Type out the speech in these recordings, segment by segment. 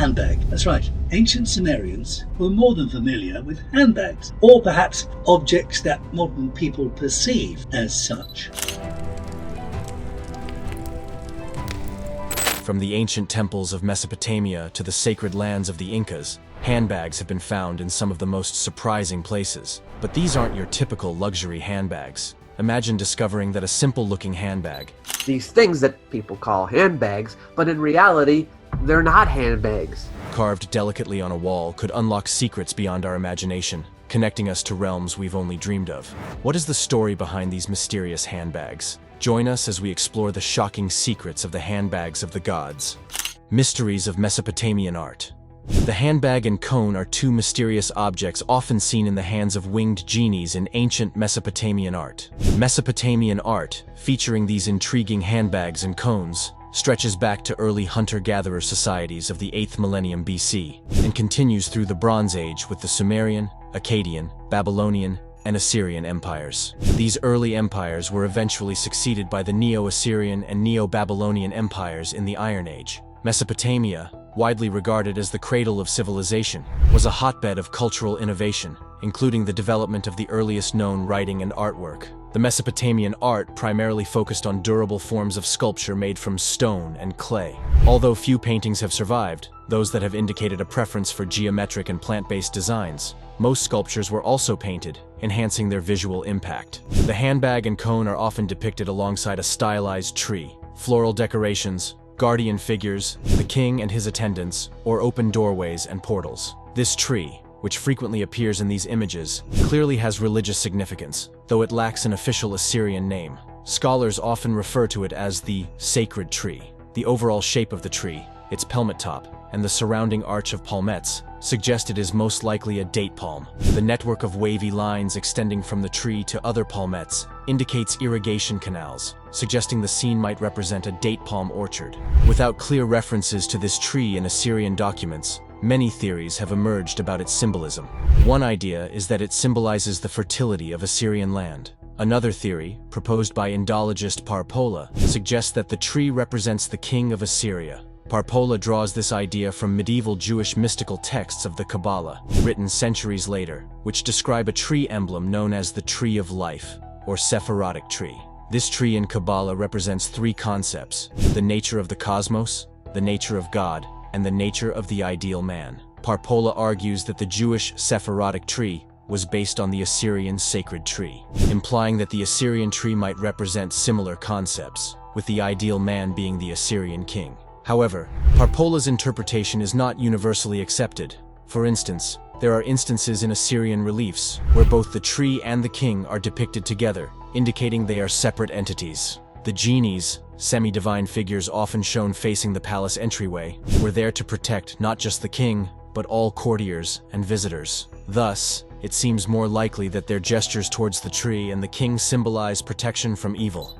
handbag. That's right. Ancient Sumerians were more than familiar with handbags, or perhaps objects that modern people perceive as such. From the ancient temples of Mesopotamia to the sacred lands of the Incas, handbags have been found in some of the most surprising places. But these aren't your typical luxury handbags. Imagine discovering that a simple-looking handbag, these things that people call handbags, but in reality, they're not handbags, carved delicately on a wall, could unlock secrets beyond our imagination, connecting us to realms we've only dreamed of. What is the story behind these mysterious handbags? Join us as we explore the shocking secrets of the handbags of the gods. Mysteries of Mesopotamian art. The handbag and cone are two mysterious objects often seen in the hands of winged genies in ancient Mesopotamian art. Mesopotamian art, featuring these intriguing handbags and cones, stretches back to early hunter-gatherer societies of the 8th millennium BC and continues through the Bronze Age with the Sumerian, Akkadian, Babylonian, and Assyrian empires. These early empires were eventually succeeded by the Neo-Assyrian and Neo-Babylonian empires in the Iron Age. Mesopotamia, widely regarded as the cradle of civilization, was a hotbed of cultural innovation, including the development of the earliest known writing and artwork. The Mesopotamian art primarily focused on durable forms of sculpture made from stone and clay. Although few paintings have survived, those that have indicated a preference for geometric and plant-based designs, most sculptures were also painted, enhancing their visual impact. The handbag and cone are often depicted alongside a stylized tree, floral decorations, guardian figures, the king and his attendants, or open doorways and portals. This tree, which frequently appears in these images, clearly has religious significance, though it lacks an official Assyrian name. Scholars often refer to it as the sacred tree. The overall shape of the tree, its pelmet top, and the surrounding arch of palmettes suggest it is most likely a date palm. The network of wavy lines extending from the tree to other palmettes indicates irrigation canals, suggesting the scene might represent a date palm orchard. Without clear references to this tree in Assyrian documents, many theories have emerged about its symbolism. One idea is that it symbolizes the fertility of Assyrian land. Another theory, proposed by Indologist Parpola, suggests that the tree represents the king of Assyria. Parpola draws this idea from medieval Jewish mystical texts of the Kabbalah, written centuries later, which describe a tree emblem known as the Tree of Life, or Sephirotic tree. This tree in Kabbalah represents three concepts: the nature of the cosmos, the nature of God, and the nature of the ideal man. Parpola argues that the Jewish Sephirotic tree was based on the Assyrian sacred tree, implying that the Assyrian tree might represent similar concepts, with the ideal man being the Assyrian king. However, Parpola's interpretation is not universally accepted. For instance, there are instances in Assyrian reliefs where both the tree and the king are depicted together, indicating they are separate entities. The genies, semi-divine figures often shown facing the palace entryway, were there to protect not just the king, but all courtiers and visitors. Thus, it seems more likely that their gestures towards the tree and the king symbolize protection from evil.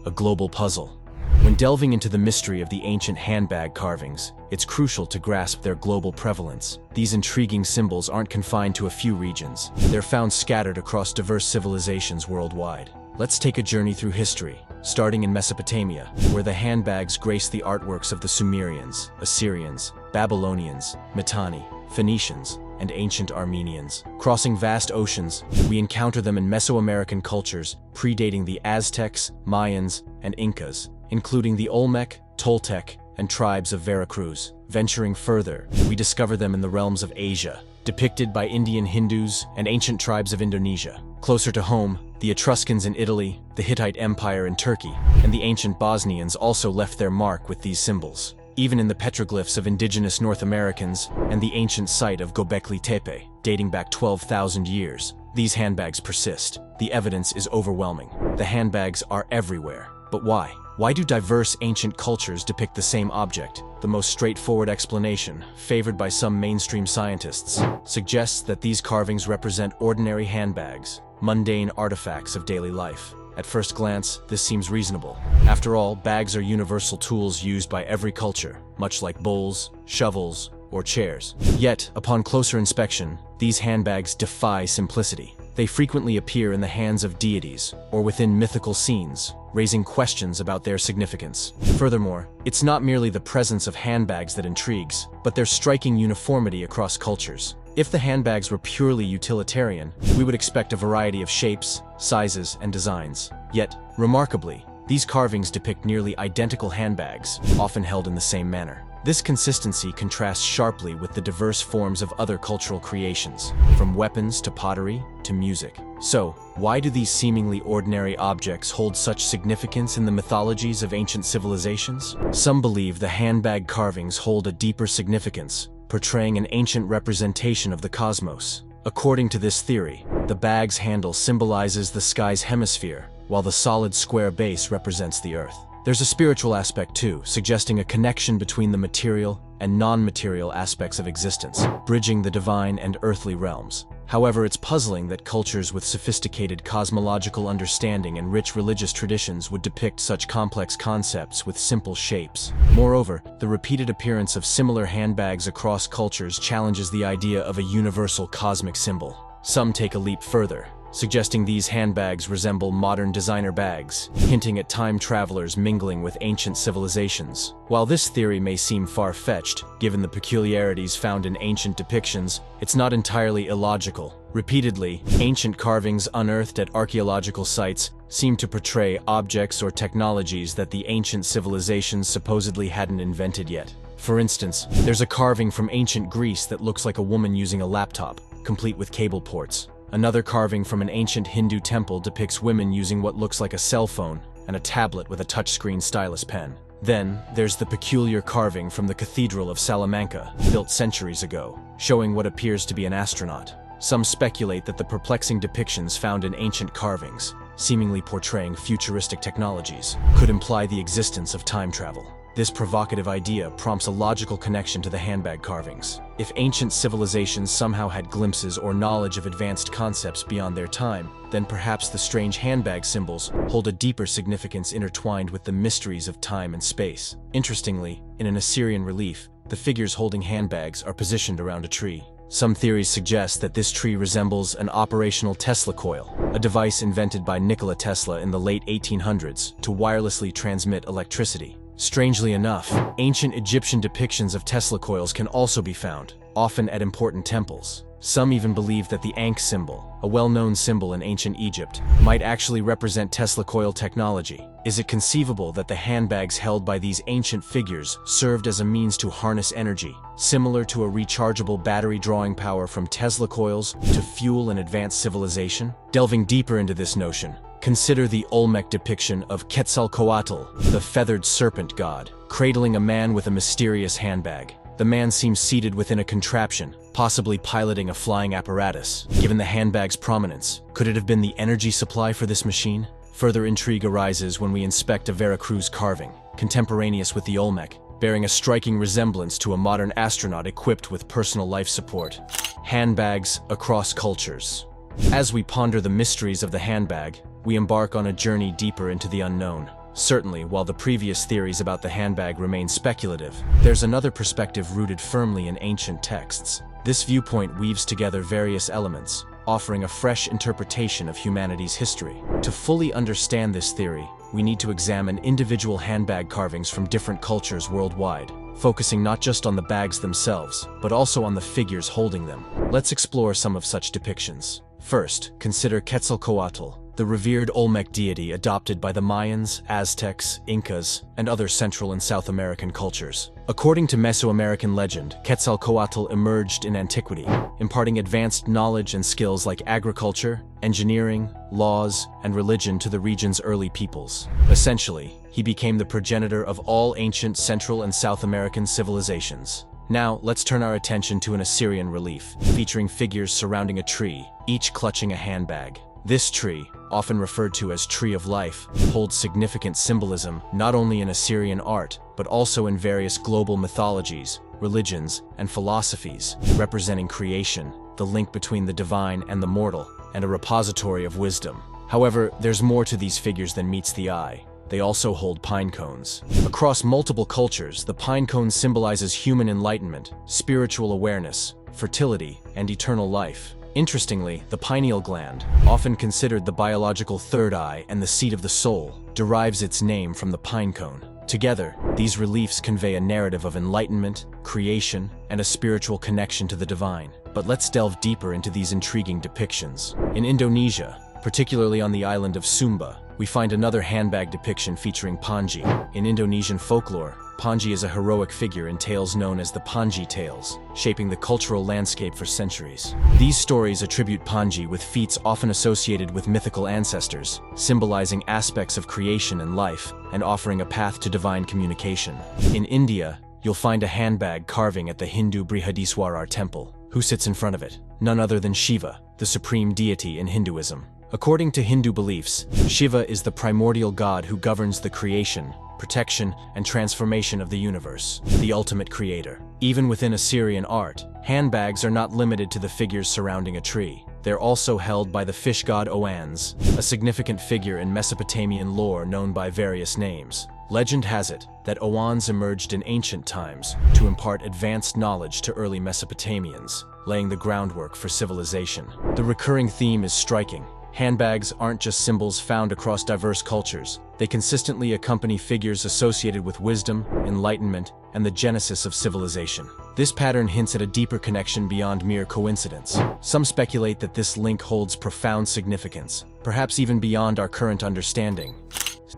A global puzzle. When delving into the mystery of the ancient handbag carvings, it's crucial to grasp their global prevalence. These intriguing symbols aren't confined to a few regions. They're found scattered across diverse civilizations worldwide. Let's take a journey through history, starting in Mesopotamia, where the handbags grace the artworks of the Sumerians, Assyrians, Babylonians, Mitanni, Phoenicians, and ancient Armenians. Crossing vast oceans, we encounter them in Mesoamerican cultures predating the Aztecs, Mayans, and Incas, including the Olmec, Toltec, and tribes of Veracruz. Venturing further, we discover them in the realms of Asia, depicted by Indian Hindus and ancient tribes of Indonesia. Closer to home, the Etruscans in Italy, the Hittite Empire in Turkey, and the ancient Bosnians also left their mark with these symbols. Even in the petroglyphs of indigenous North Americans and the ancient site of Göbekli Tepe, dating back 12,000 years, these handbags persist. The evidence is overwhelming. The handbags are everywhere. But why? Why do diverse ancient cultures depict the same object? The most straightforward explanation, favored by some mainstream scientists, suggests that these carvings represent ordinary handbags, mundane artifacts of daily life. At first glance, this seems reasonable. After all, bags are universal tools used by every culture, much like bowls, shovels, or chairs. Yet, upon closer inspection, these handbags defy simplicity. They frequently appear in the hands of deities or within mythical scenes, raising questions about their significance. Furthermore, it's not merely the presence of handbags that intrigues, but their striking uniformity across cultures. If the handbags were purely utilitarian, we would expect a variety of shapes, sizes, and designs. Yet, remarkably, these carvings depict nearly identical handbags, often held in the same manner. This consistency contrasts sharply with the diverse forms of other cultural creations, from weapons to pottery to music. So, why do these seemingly ordinary objects hold such significance in the mythologies of ancient civilizations? Some believe the handbag carvings hold a deeper significance, portraying an ancient representation of the cosmos. According to this theory, the bag's handle symbolizes the sky's hemisphere, while the solid square base represents the Earth. There's a spiritual aspect too, suggesting a connection between the material and non-material aspects of existence, bridging the divine and earthly realms. However, it's puzzling that cultures with sophisticated cosmological understanding and rich religious traditions would depict such complex concepts with simple shapes. Moreover, the repeated appearance of similar handbags across cultures challenges the idea of a universal cosmic symbol. Some take a leap further, suggesting these handbags resemble modern designer bags, hinting at time travelers mingling with ancient civilizations. While this theory may seem far-fetched, given the peculiarities found in ancient depictions, it's not entirely illogical. Repeatedly, ancient carvings unearthed at archaeological sites seem to portray objects or technologies that the ancient civilizations supposedly hadn't invented yet. For instance, there's a carving from ancient Greece that looks like a woman using a laptop, complete with cable ports. Another carving from an ancient Hindu temple depicts women using what looks like a cell phone and a tablet with a touchscreen stylus pen. Then, there's the peculiar carving from the Cathedral of Salamanca, built centuries ago, showing what appears to be an astronaut. Some speculate that the perplexing depictions found in ancient carvings, seemingly portraying futuristic technologies, could imply the existence of time travel. This provocative idea prompts a logical connection to the handbag carvings. If ancient civilizations somehow had glimpses or knowledge of advanced concepts beyond their time, then perhaps the strange handbag symbols hold a deeper significance intertwined with the mysteries of time and space. Interestingly, in an Assyrian relief, the figures holding handbags are positioned around a tree. Some theories suggest that this tree resembles an operational Tesla coil, a device invented by Nikola Tesla in the late 1800s to wirelessly transmit electricity. Strangely enough, ancient Egyptian depictions of Tesla coils can also be found, often at important temples. Some even believe that the Ankh symbol, a well-known symbol in ancient Egypt, might actually represent Tesla coil technology. Is it conceivable that the handbags held by these ancient figures served as a means to harness energy, similar to a rechargeable battery drawing power from Tesla coils to fuel an advanced civilization? Delving deeper into this notion, consider the Olmec depiction of Quetzalcoatl, the feathered serpent god, cradling a man with a mysterious handbag. The man seems seated within a contraption, possibly piloting a flying apparatus. Given the handbag's prominence, could it have been the energy supply for this machine? Further intrigue arises when we inspect a Veracruz carving, contemporaneous with the Olmec, bearing a striking resemblance to a modern astronaut equipped with personal life support. Handbags across cultures. As we ponder the mysteries of the handbag, we embark on a journey deeper into the unknown. Certainly, while the previous theories about the handbag remain speculative, there's another perspective rooted firmly in ancient texts. This viewpoint weaves together various elements, offering a fresh interpretation of humanity's history. To fully understand this theory, we need to examine individual handbag carvings from different cultures worldwide, focusing not just on the bags themselves, but also on the figures holding them. Let's explore some of such depictions. First, consider Quetzalcoatl, the revered Olmec deity adopted by the Mayans, Aztecs, Incas, and other Central and South American cultures. According to Mesoamerican legend, Quetzalcoatl emerged in antiquity, imparting advanced knowledge and skills like agriculture, engineering, laws, and religion to the region's early peoples. Essentially, he became the progenitor of all ancient Central and South American civilizations. Now, let's turn our attention to an Assyrian relief, featuring figures surrounding a tree, each clutching a handbag. This tree, often referred to as Tree of Life, holds significant symbolism not only in Assyrian art, but also in various global mythologies, religions, and philosophies, representing creation, the link between the divine and the mortal, and a repository of wisdom. However, there's more to these figures than meets the eye. They also hold pine cones. Across multiple cultures, the pine cone symbolizes human enlightenment, spiritual awareness, fertility, and eternal life. Interestingly, the pineal gland, often considered the biological third eye and the seat of the soul, derives its name from the pine cone. Together, these reliefs convey a narrative of enlightenment, creation, and a spiritual connection to the divine. But let's delve deeper into these intriguing depictions. In Indonesia, particularly on the island of Sumba, we find another handbag depiction featuring Panji. In Indonesian folklore, Panji is a heroic figure in tales known as the Panji tales, shaping the cultural landscape for centuries. These stories attribute Panji with feats often associated with mythical ancestors, symbolizing aspects of creation and life, and offering a path to divine communication. In India, you'll find a handbag carving at the Hindu Brihadiswarar temple. Who sits in front of it? None other than Shiva, the supreme deity in Hinduism. According to Hindu beliefs, Shiva is the primordial god who governs the creation, protection, and transformation of the universe, the ultimate creator. Even within Assyrian art, handbags are not limited to the figures surrounding a tree. They're also held by the fish god Oannes, a significant figure in Mesopotamian lore known by various names. Legend has it that Oannes emerged in ancient times to impart advanced knowledge to early Mesopotamians, laying the groundwork for civilization. The recurring theme is striking. Handbags aren't just symbols found across diverse cultures. They consistently accompany figures associated with wisdom, enlightenment, and the genesis of civilization. This pattern hints at a deeper connection beyond mere coincidence. Some speculate that this link holds profound significance, perhaps even beyond our current understanding.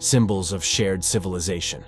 Symbols of shared civilization.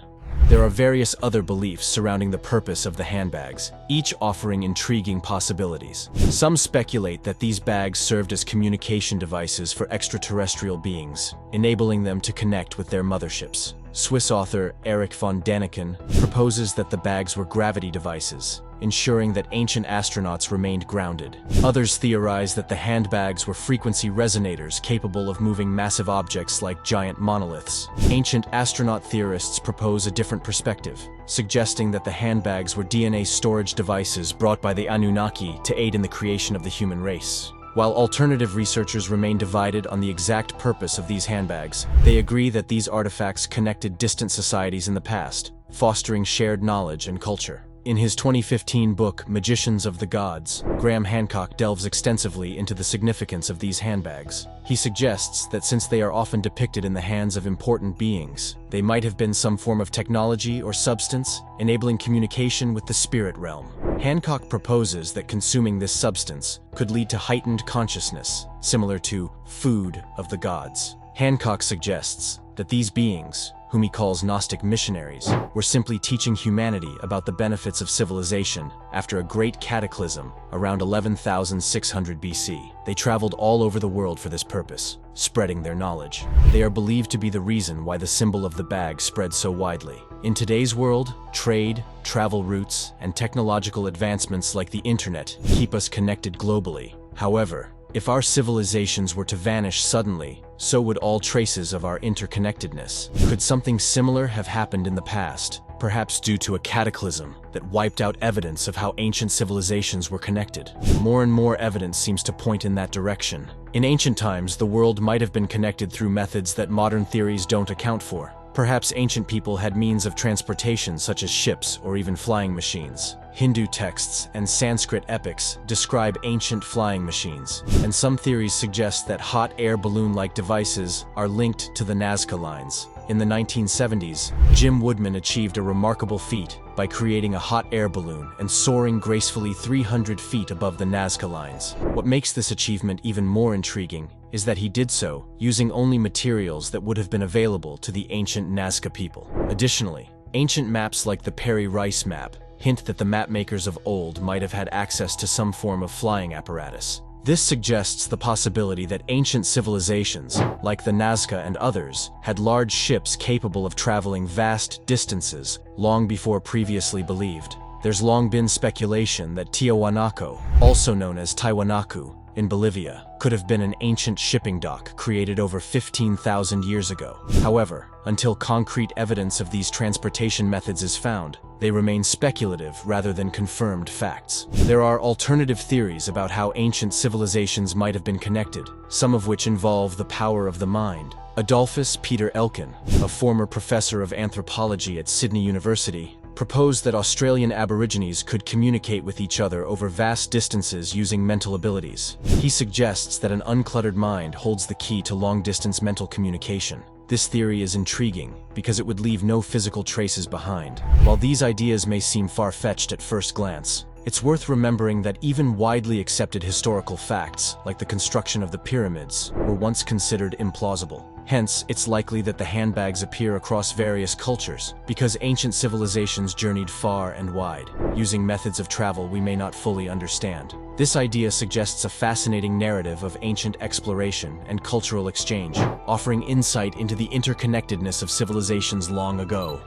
There are various other beliefs surrounding the purpose of the handbags, each offering intriguing possibilities. Some speculate that these bags served as communication devices for extraterrestrial beings, enabling them to connect with their motherships. Swiss author Erich von Däniken proposes that the bags were gravity devices, ensuring that ancient astronauts remained grounded. Others theorize that the handbags were frequency resonators capable of moving massive objects like giant monoliths. Ancient astronaut theorists propose a different perspective, suggesting that the handbags were DNA storage devices brought by the Anunnaki to aid in the creation of the human race. While alternative researchers remain divided on the exact purpose of these handbags, they agree that these artifacts connected distant societies in the past, fostering shared knowledge and culture. In his 2015 book, Magicians of the Gods, Graham Hancock delves extensively into the significance of these handbags. He suggests that since they are often depicted in the hands of important beings, they might have been some form of technology or substance, enabling communication with the spirit realm. Hancock proposes that consuming this substance could lead to heightened consciousness, similar to food of the gods. Hancock suggests that these beings, whom he calls Gnostic missionaries, were simply teaching humanity about the benefits of civilization after a great cataclysm around 11,600 BC. They traveled all over the world for this purpose, spreading their knowledge. They are believed to be the reason why the symbol of the bag spread so widely. In today's world, trade, travel routes, and technological advancements like the internet keep us connected globally. However, if our civilizations were to vanish suddenly, so would all traces of our interconnectedness. Could something similar have happened in the past, perhaps due to a cataclysm that wiped out evidence of how ancient civilizations were connected? More and more evidence seems to point in that direction. In ancient times, the world might have been connected through methods that modern theories don't account for. Perhaps ancient people had means of transportation such as ships or even flying machines. Hindu texts and Sanskrit epics describe ancient flying machines, and some theories suggest that hot air balloon-like devices are linked to the Nazca lines. In the 1970s, Jim Woodman achieved a remarkable feat by creating a hot air balloon and soaring gracefully 300 feet above the Nazca lines. What makes this achievement even more intriguing is that he did so using only materials that would have been available to the ancient Nazca people. Additionally, ancient maps like the Peri Rice map hint that the mapmakers of old might have had access to some form of flying apparatus. This suggests the possibility that ancient civilizations, like the Nazca and others, had large ships capable of traveling vast distances long before previously believed. There's long been speculation that Tiahuanaco, also known as Tiwanaku, in Bolivia, could have been an ancient shipping dock created over 15,000 years ago. However, until concrete evidence of these transportation methods is found, they remain speculative rather than confirmed facts. There are alternative theories about how ancient civilizations might have been connected, some of which involve the power of the mind. Adolphus Peter Elkin, a former professor of anthropology at Sydney University, proposed that Australian Aborigines could communicate with each other over vast distances using mental abilities. He suggests that an uncluttered mind holds the key to long-distance mental communication. This theory is intriguing because it would leave no physical traces behind. While these ideas may seem far-fetched at first glance, it's worth remembering that even widely accepted historical facts, like the construction of the pyramids, were once considered implausible. Hence, it's likely that the handbags appear across various cultures, because ancient civilizations journeyed far and wide, using methods of travel we may not fully understand. This idea suggests a fascinating narrative of ancient exploration and cultural exchange, offering insight into the interconnectedness of civilizations long ago.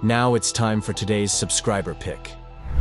Now it's time for today's subscriber pick.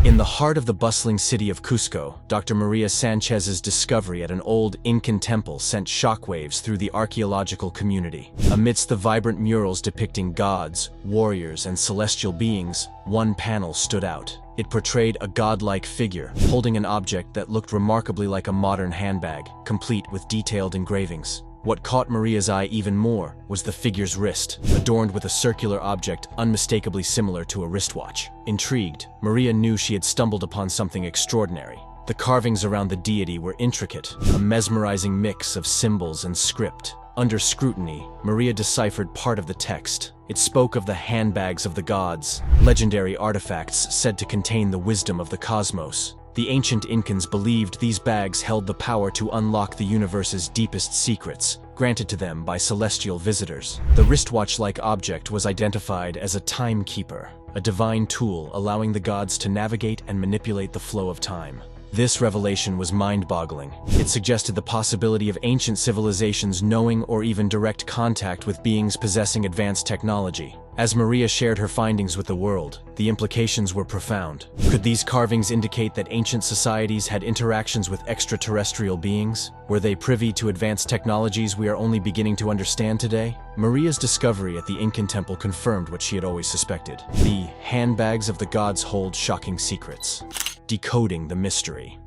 In the heart of the bustling city of Cusco, Dr. Maria Sanchez's discovery at an old Incan temple sent shockwaves through the archaeological community. Amidst the vibrant murals depicting gods, warriors, and celestial beings, one panel stood out. It portrayed a godlike figure, holding an object that looked remarkably like a modern handbag, complete with detailed engravings. What caught Maria's eye even more was the figure's wrist, adorned with a circular object unmistakably similar to a wristwatch. Intrigued, Maria knew she had stumbled upon something extraordinary. The carvings around the deity were intricate, a mesmerizing mix of symbols and script. Under scrutiny, Maria deciphered part of the text. It spoke of the handbags of the gods, legendary artifacts said to contain the wisdom of the cosmos. The ancient Incans believed these bags held the power to unlock the universe's deepest secrets, granted to them by celestial visitors. The wristwatch-like object was identified as a timekeeper, a divine tool allowing the gods to navigate and manipulate the flow of time. This revelation was mind-boggling. It suggested the possibility of ancient civilizations knowing or even direct contact with beings possessing advanced technology. As Maria shared her findings with the world, the implications were profound. Could these carvings indicate that ancient societies had interactions with extraterrestrial beings? Were they privy to advanced technologies we are only beginning to understand today? Maria's discovery at the Incan temple confirmed what she had always suspected. The handbags of the gods hold shocking secrets. Decoding the mystery.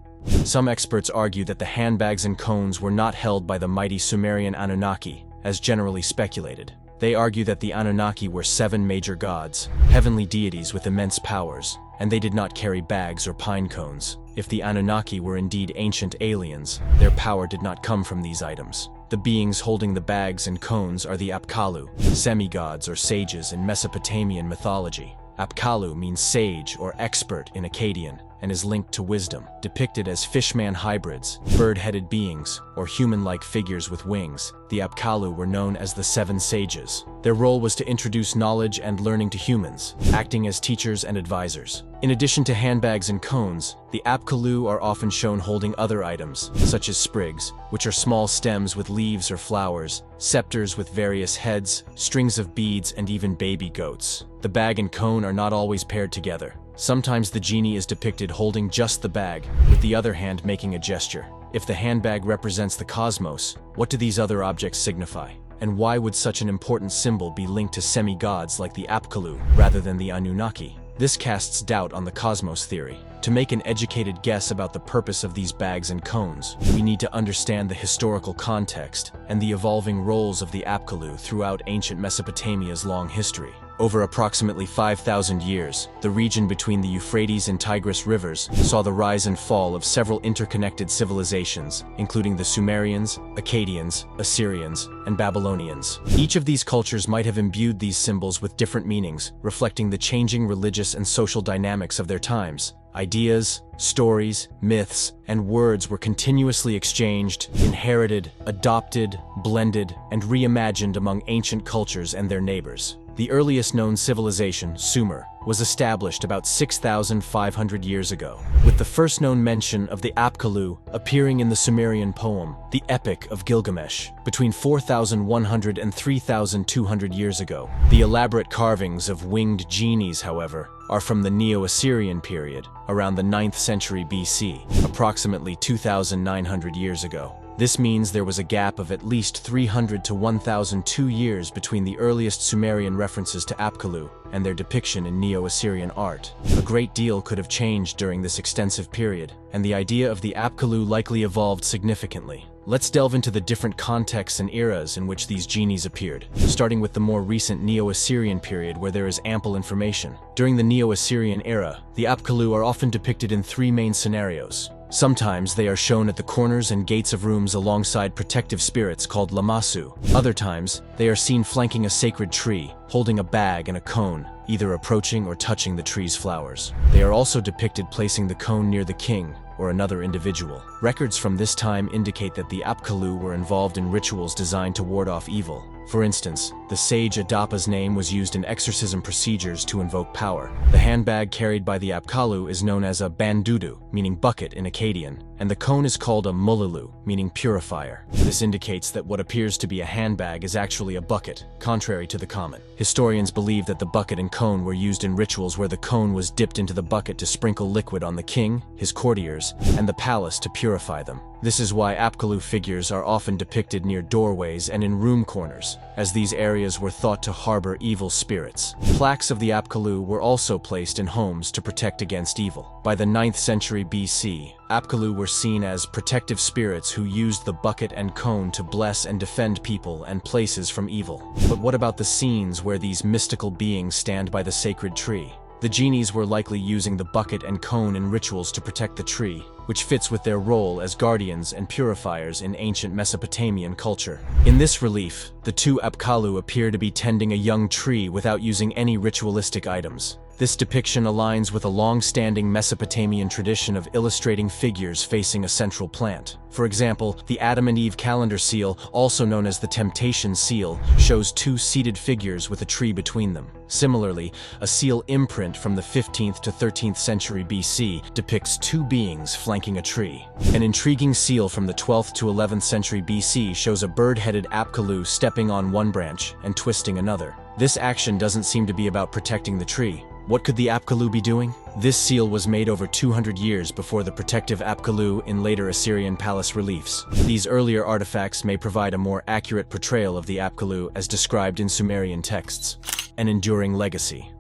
Some experts argue that the handbags and cones were not held by the mighty Sumerian Anunnaki, as generally speculated. They argue that the Anunnaki were 7 major gods, heavenly deities with immense powers, and they did not carry bags or pine cones. If the Anunnaki were indeed ancient aliens, their power did not come from these items. The beings holding the bags and cones are the Apkallu, semi-gods or sages in Mesopotamian mythology. Apkallu means sage or expert in Akkadian, and is linked to wisdom, depicted as fishman hybrids, bird-headed beings, or human-like figures with wings. The Apkallu were known as the 7 sages. Their role was to introduce knowledge and learning to humans, acting as teachers and advisors. In addition to handbags and cones, the Apkallu are often shown holding other items, such as sprigs, which are small stems with leaves or flowers, scepters with various heads, strings of beads, and even baby goats. The bag and cone are not always paired together. Sometimes the genie is depicted holding just the bag, with the other hand making a gesture. If the handbag represents the cosmos, what do these other objects signify? And why would such an important symbol be linked to semi-gods like the Apkallu rather than the Anunnaki? This casts doubt on the cosmos theory. To make an educated guess about the purpose of these bags and cones, we need to understand the historical context and the evolving roles of the Apkallu throughout ancient Mesopotamia's long history. Over approximately 5,000 years, the region between the Euphrates and Tigris rivers saw the rise and fall of several interconnected civilizations, including the Sumerians, Akkadians, Assyrians, and Babylonians. Each of these cultures might have imbued these symbols with different meanings, reflecting the changing religious and social dynamics of their times. Ideas, stories, myths, and words were continuously exchanged, inherited, adopted, blended, and reimagined among ancient cultures and their neighbors. The earliest known civilization, Sumer, was established about 6,500 years ago, with the first known mention of the Apkallu appearing in the Sumerian poem, the Epic of Gilgamesh, between 4,100 and 3,200 years ago. The elaborate carvings of winged genies, however, are from the Neo-Assyrian period, around the 9th century BC, approximately 2,900 years ago. This means there was a gap of at least 300 to 1,002 years between the earliest Sumerian references to Apkallu and their depiction in Neo-Assyrian art. A great deal could have changed during this extensive period, and the idea of the Apkallu likely evolved significantly. Let's delve into the different contexts and eras in which these genies appeared, starting with the more recent Neo-Assyrian period where there is ample information. During the Neo-Assyrian era, the Apkallu are often depicted in three main scenarios. Sometimes they are shown at the corners and gates of rooms alongside protective spirits called lamasu. Other times, they are seen flanking a sacred tree, holding a bag and a cone, either approaching or touching the tree's flowers. They are also depicted placing the cone near the king or another individual. Records from this time indicate that the Apkallu were involved in rituals designed to ward off evil. For instance, the sage Adapa's name was used in exorcism procedures to invoke power. The handbag carried by the Apkallu is known as a bandudu, meaning bucket in Akkadian, and the cone is called a mululu, meaning purifier. This indicates that what appears to be a handbag is actually a bucket, contrary to the common. Historians believe that the bucket and cone were used in rituals where the cone was dipped into the bucket to sprinkle liquid on the king, his courtiers, and the palace to purify them. This is why Apkallu figures are often depicted near doorways and in room corners, as these areas were thought to harbor evil spirits. Plaques of the Apkallu were also placed in homes to protect against evil. By the 9th century BC, Apkallu were seen as protective spirits who used the bucket and cone to bless and defend people and places from evil. But what about the scenes where these mystical beings stand by the sacred tree? The genies were likely using the bucket and cone in rituals to protect the tree, which fits with their role as guardians and purifiers in ancient Mesopotamian culture. In this relief, the two Apkallu appear to be tending a young tree without using any ritualistic items. This depiction aligns with a long-standing Mesopotamian tradition of illustrating figures facing a central plant. For example, the Adam and Eve calendar seal, also known as the Temptation seal, shows two seated figures with a tree between them. Similarly, a seal imprint from the 15th to 13th century BC depicts two beings flanking a tree. An intriguing seal from the 12th to 11th century BC shows a bird-headed Apkallu stepping on one branch and twisting another. This action doesn't seem to be about protecting the tree. What could the Apkallu be doing? This seal was made over 200 years before the protective Apkallu in later Assyrian palace reliefs. These earlier artifacts may provide a more accurate portrayal of the Apkallu as described in Sumerian texts. An enduring legacy.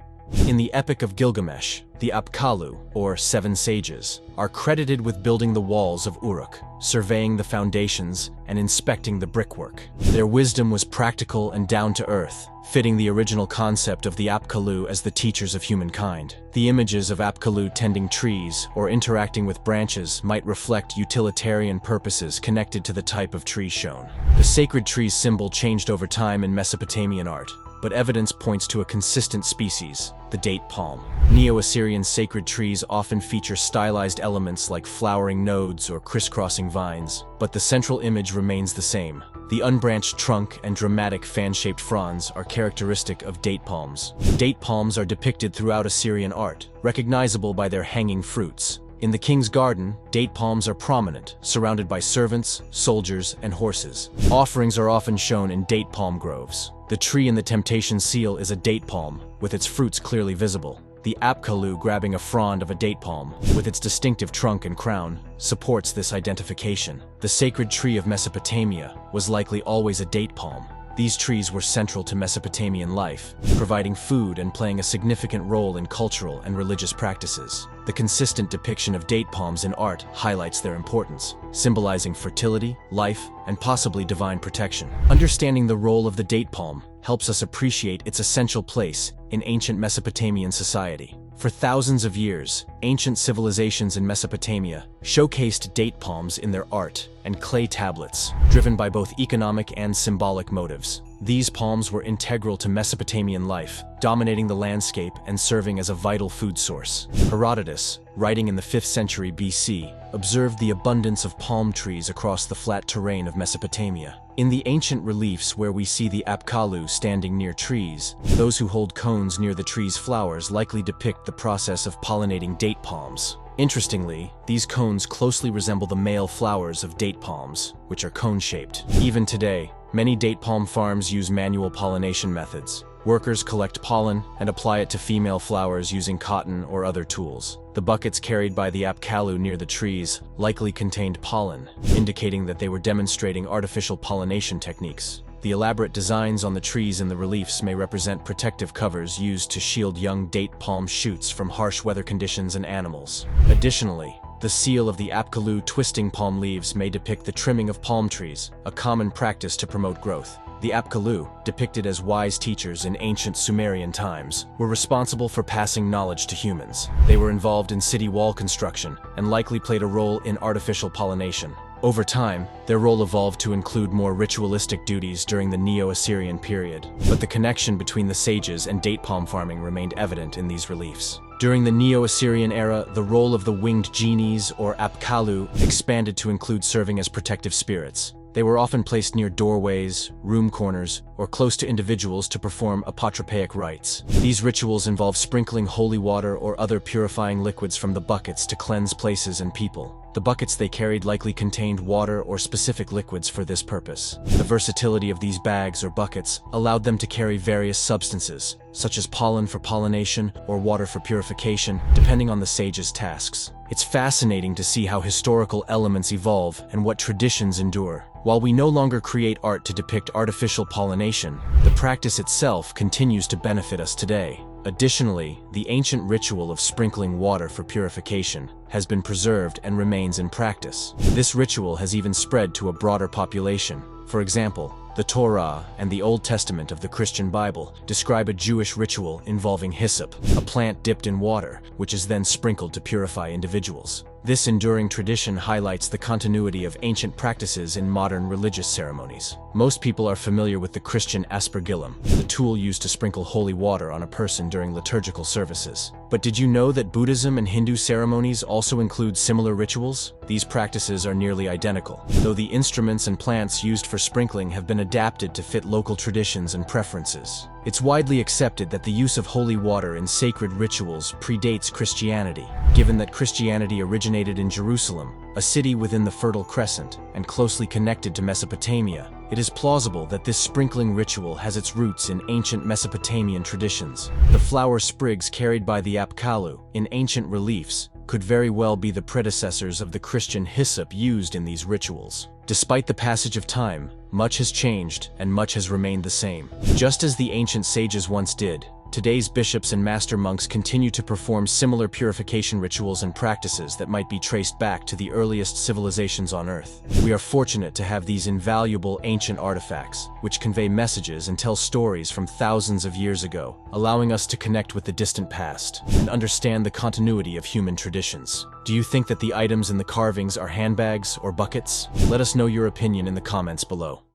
In the Epic of Gilgamesh, the Apkallu, or Seven Sages, are credited with building the walls of Uruk, surveying the foundations, and inspecting the brickwork. Their wisdom was practical and down-to-earth, fitting the original concept of the Apkallu as the teachers of humankind. The images of Apkallu tending trees or interacting with branches might reflect utilitarian purposes connected to the type of tree shown. The sacred tree's symbol changed over time in Mesopotamian art, but evidence points to a consistent species, the date palm. Neo-Assyrian sacred trees often feature stylized elements like flowering nodes or crisscrossing vines, but the central image remains the same. The unbranched trunk and dramatic fan-shaped fronds are characteristic of date palms. Date palms are depicted throughout Assyrian art, recognizable by their hanging fruits. In the king's garden, date palms are prominent, surrounded by servants, soldiers, and horses. Offerings are often shown in date palm groves. The tree in the Temptation seal is a date palm, with its fruits clearly visible. The Apkallu grabbing a frond of a date palm, with its distinctive trunk and crown, supports this identification. The sacred tree of Mesopotamia was likely always a date palm. These trees were central to Mesopotamian life, providing food and playing a significant role in cultural and religious practices. The consistent depiction of date palms in art highlights their importance, symbolizing fertility, life, and possibly divine protection. Understanding the role of the date palm helps us appreciate its essential place in ancient Mesopotamian society. For thousands of years, ancient civilizations in Mesopotamia showcased date palms in their art and clay tablets, driven by both economic and symbolic motives. These palms were integral to Mesopotamian life, dominating the landscape and serving as a vital food source. Herodotus, writing in the 5th century BC, observed the abundance of palm trees across the flat terrain of Mesopotamia. In the ancient reliefs where we see the Apkallu standing near trees, those who hold cones near the tree's flowers likely depict the process of pollinating date palms. Interestingly, these cones closely resemble the male flowers of date palms, which are cone-shaped. Even today, many date palm farms use manual pollination methods. Workers collect pollen and apply it to female flowers using cotton or other tools. The buckets carried by the Apkallu near the trees likely contained pollen, indicating that they were demonstrating artificial pollination techniques. The elaborate designs on the trees in the reliefs may represent protective covers used to shield young date palm shoots from harsh weather conditions and animals. Additionally, The seal of the Apkallu twisting palm leaves may depict the trimming of palm trees, a common practice to promote growth. The Apkallu, depicted as wise teachers in ancient Sumerian times, were responsible for passing knowledge to humans. They were involved in city wall construction and likely played a role in artificial pollination. Over time, their role evolved to include more ritualistic duties during the Neo-Assyrian period, but the connection between the sages and date palm farming remained evident in these reliefs. During the Neo-Assyrian era, the role of the winged genies, or Apkallu, expanded to include serving as protective spirits. They were often placed near doorways, room corners, or close to individuals to perform apotropaic rites. These rituals involve sprinkling holy water or other purifying liquids from the buckets to cleanse places and people. The buckets they carried likely contained water or specific liquids for this purpose. The versatility of these bags or buckets allowed them to carry various substances, such as pollen for pollination or water for purification, depending on the sage's tasks. It's fascinating to see how historical elements evolve and what traditions endure. While we no longer create art to depict artificial pollination, the practice itself continues to benefit us today. Additionally, the ancient ritual of sprinkling water for purification has been preserved and remains in practice. This ritual has even spread to a broader population. For example, the Torah and the Old Testament of the Christian Bible describe a Jewish ritual involving hyssop, a plant dipped in water, which is then sprinkled to purify individuals. This enduring tradition highlights the continuity of ancient practices in modern religious ceremonies. Most people are familiar with the Christian aspergillum, the tool used to sprinkle holy water on a person during liturgical services. But did you know that Buddhism and Hindu ceremonies also include similar rituals? These practices are nearly identical, though the instruments and plants used for sprinkling have been adapted to fit local traditions and preferences. It's widely accepted that the use of holy water in sacred rituals predates Christianity, given that Christianity originated in Jerusalem, a city within the Fertile Crescent, and closely connected to Mesopotamia. It is plausible that this sprinkling ritual has its roots in ancient Mesopotamian traditions. The flower sprigs carried by the Apkallu in ancient reliefs could very well be the predecessors of the Christian hyssop used in these rituals. Despite the passage of time, much has changed and much has remained the same. Just as the ancient sages once did, today's bishops and master monks continue to perform similar purification rituals and practices that might be traced back to the earliest civilizations on Earth. We are fortunate to have these invaluable ancient artifacts, which convey messages and tell stories from thousands of years ago, allowing us to connect with the distant past and understand the continuity of human traditions. Do you think that the items in the carvings are handbags or buckets? Let us know your opinion in the comments below.